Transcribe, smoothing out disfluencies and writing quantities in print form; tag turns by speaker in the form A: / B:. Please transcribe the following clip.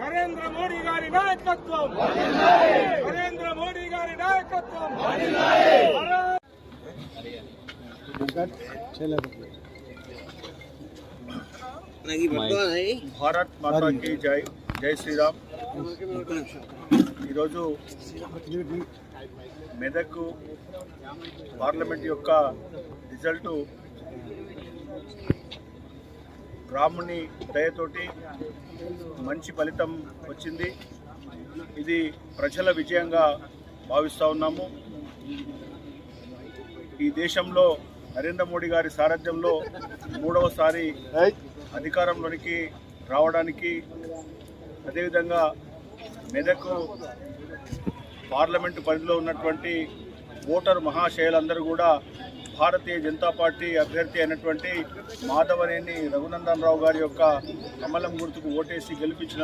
A: నరేంద్ర మోడీ గారి నాయకత్వం, నరేంద్ర మోడీ గారి నాయకత్వం.
B: భారత్ మాతా కీ జై. జై శ్రీరామ్. ఈరోజు మెదక్ పార్లమెంట్ యొక్క రిజల్టు రాముని దయతోటి మంచి ఫలితం వచ్చింది. ఇది ప్రజల విజయంగా భావిస్తూ ఉన్నాము. ఈ దేశంలో నరేంద్ర మోడీ గారి సారథ్యంలో మూడవసారి అధికారంలోనికి రావడానికి, అదేవిధంగా మెదక్ పార్లమెంటు పరిధిలో ఉన్నటువంటి ఓటరు మహాశయులందరూ కూడా భారతీయ జనతా పార్టీ అభ్యర్థి అయినటువంటి మాధవనేని రఘునందన్ రావు గారి యొక్క కమలం గుర్తుకు ఓటేసి గెలిపించిన